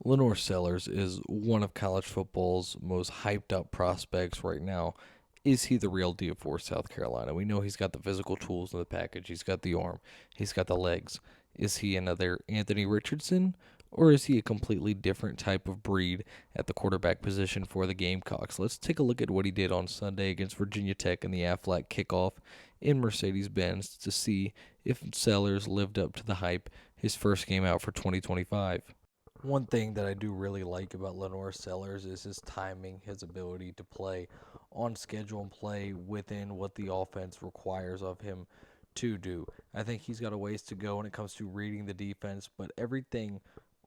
Lanorris Sellers is one of college football's most hyped up prospects right now. Is he the real deal for South Carolina? We know he's got the physical tools in the package. He's got the arm. He's got the legs. Is he another Anthony Richardson? Or is he a completely different type of breed at the quarterback position for the Gamecocks? Let's take a look at what he did on Sunday against Virginia Tech in the Aflac kickoff in Mercedes-Benz to see if Sellers lived up to the hype his first game out for 2025. One thing that I do really like about Lanorris Sellers is his timing, his ability to play on schedule and play within what the offense requires of him to do. I think he's got a ways to go when it comes to reading the defense, but everything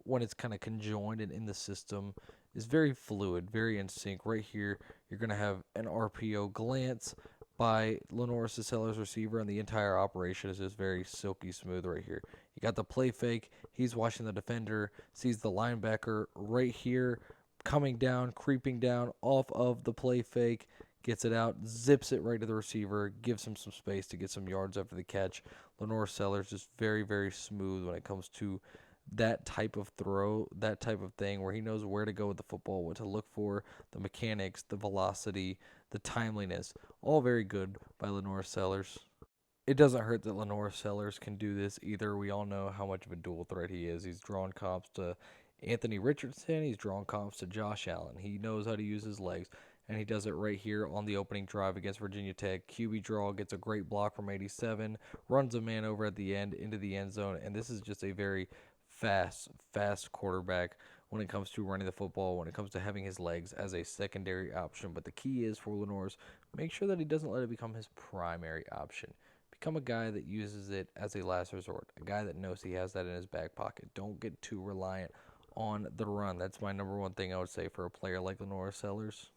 when it's kind of conjoined and in the system is very fluid, very in sync. Right here, you're going to have an RPO glance by Lanorris Sellers receiver, and the entire operation is just very silky smooth right here. You got the play fake. He's watching the defender, sees the linebacker right here coming down, creeping down off of the play fake, gets it out, zips it right to the receiver, gives him some space to get some yards after the catch. Lanorris Sellers just very, very smooth when it comes to that type of throw, that type of thing where he knows where to go with the football, what to look for, the mechanics, the velocity, the timeliness. All very good by Lanorris Sellers. It doesn't hurt that Lanorris Sellers can do this either. We all know how much of a dual threat he is. He's drawn comps to Anthony Richardson. He's drawn comps to Josh Allen. He knows how to use his legs, and he does it right here on the opening drive against Virginia Tech. QB draw, gets a great block from 87, runs a man over at the end into the end zone, and this is just a very fast quarterback when it comes to running the football, when it comes to having his legs as a secondary option. But the key is for Lanorris, make sure that he doesn't let it become his primary option. Become a guy that uses it as a last resort, a guy that knows he has that in his back pocket. Don't get too reliant on the run. That's my number one thing I would say for a player like Lanorris Sellers.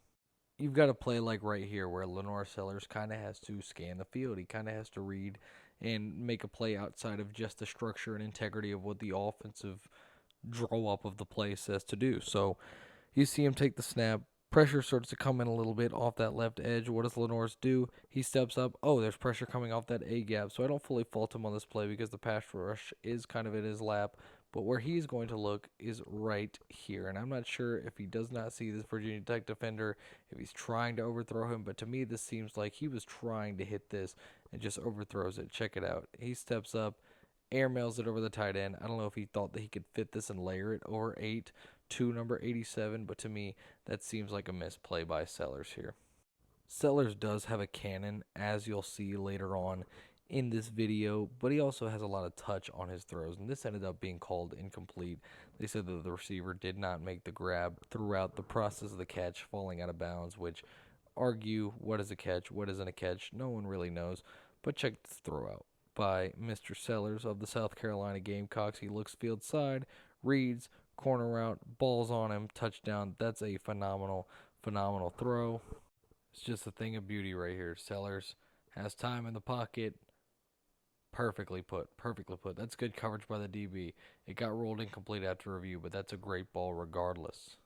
You've got to play like right here where Lanorris Sellers kind of has to scan the field. He kind of has to read and make a play outside of just the structure and integrity of what the offensive draw up of the play says to do. So you see him take the snap. Pressure starts to come in a little bit off that left edge. What does Lanorris do? He steps up. Oh, there's pressure coming off that A gap. So I don't fully fault him on this play because the pass rush is kind of in his lap. But where he's going to look is right here. And I'm not sure if he does not see this Virginia Tech defender, if he's trying to overthrow him. But to me, this seems like he was trying to hit this and just overthrows it. Check it out. He steps up, airmails it over the tight end. I don't know if he thought that he could fit this and layer it over 8 to number 87, but to me, that seems like a misplay by Sellers here. Sellers does have a cannon, as you'll see later on in this video, but he also has a lot of touch on his throws, and this ended up being called incomplete. They said that the receiver did not make the grab throughout the process of the catch, falling out of bounds, which argue what is a catch, what isn't a catch. No one really knows, but check the throw out by Mr. Sellers of the South Carolina Gamecocks. He looks field side, reads, corner route, balls on him, touchdown. That's a phenomenal throw. It's just a thing of beauty right here. Sellers has time in the pocket. Perfectly put. Perfectly put. That's good coverage by the DB. It got rolled incomplete after review, but that's a great ball regardless.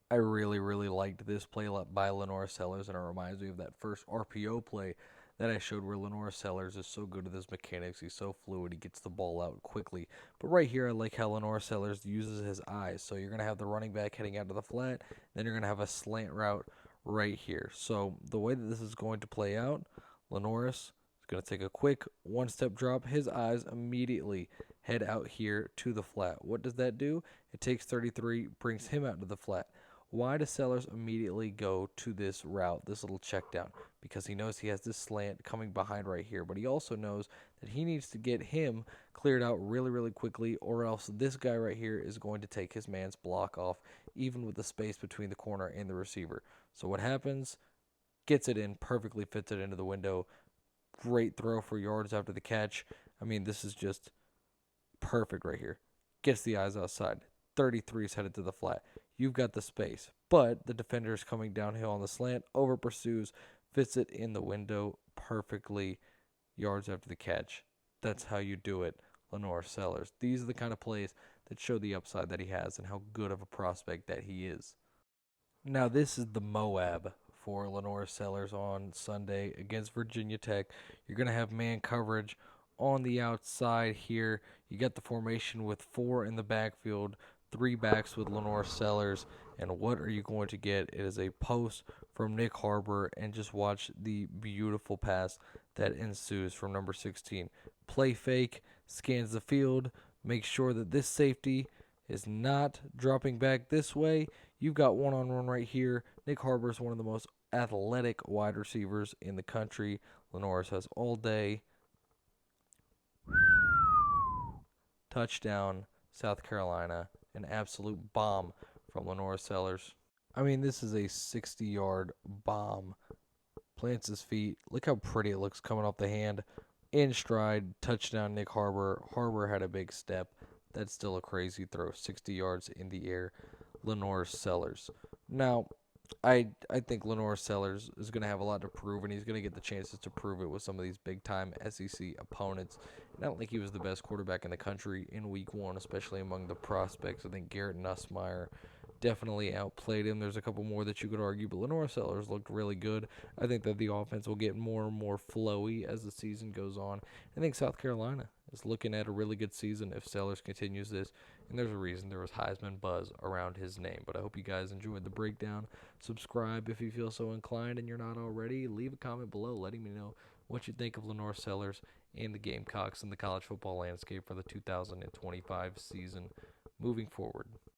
I really liked this play by Lanorris Sellers, and it reminds me of that first RPO play that I showed where Lanorris Sellers is so good at his mechanics. He's so fluid. He gets the ball out quickly. But right here, I like how Lanorris Sellers uses his eyes. So you're going to have the running back heading out to the flat. Then you're going to have a slant route right here. So the way that this is going to play out, Lanorris is going to take a quick one-step drop. His eyes immediately head out here to the flat. What does that do? It takes 33, brings him out to the flat. Why does Sellers immediately go to this route, this little check down? Because he knows he has this slant coming behind right here, but he also knows that he needs to get him cleared out really quickly, or else this guy right here is going to take his man's block off, even with the space between the corner and the receiver. So what happens? Gets it in, perfectly fits it into the window. Great throw for yards after the catch. I mean, this is just perfect right here. Gets the eyes outside. 33 is headed to the flat. You've got the space, but the defender is coming downhill on the slant, over pursues, fits it in the window perfectly, yards after the catch. That's how you do it, Lanorris Sellers. These are the kind of plays that show the upside that he has and how good of a prospect that he is. Now, this is the Moab for Lanorris Sellers on Sunday against Virginia Tech. You're going to have man coverage on the outside here. You got the formation with 4 in the backfield, three backs with Lanorris Sellers. And what are you going to get? It is a post from Nick Harbor, and just watch the beautiful pass that ensues from number 16. Play fake, scans the field, makes sure that this safety is not dropping back this way. You've got one-on-one right here. Nick Harbor is one of the most athletic wide receivers in the country. Lanorris has all day. Touchdown, South Carolina. An absolute bomb from Lanorris Sellers. I mean, this is a 60-yard bomb. Plants his feet. Look how pretty it looks coming off the hand. In stride, touchdown, Nick Harbor. Harbor had a big step. That's still a crazy throw. 60 yards in the air. Lanorris Sellers. Now, I think Lanorris Sellers is going to have a lot to prove, and he's going to get the chances to prove it with some of these big-time SEC opponents. And I don't think he was the best quarterback in the country in Week 1, especially among the prospects. I think Garrett Nussmeier definitely outplayed him. There's a couple more that you could argue, but Lanorris Sellers looked really good. I think that the offense will get more and more flowy as the season goes on. I think South Carolina is looking at a really good season if Sellers continues this, and there's a reason there was Heisman buzz around his name. But I hope you guys enjoyed the breakdown. Subscribe if you feel so inclined and you're not already. Leave a comment below letting me know what you think of Lanorris Sellers and the Gamecocks in the college football landscape for the 2025 season moving forward.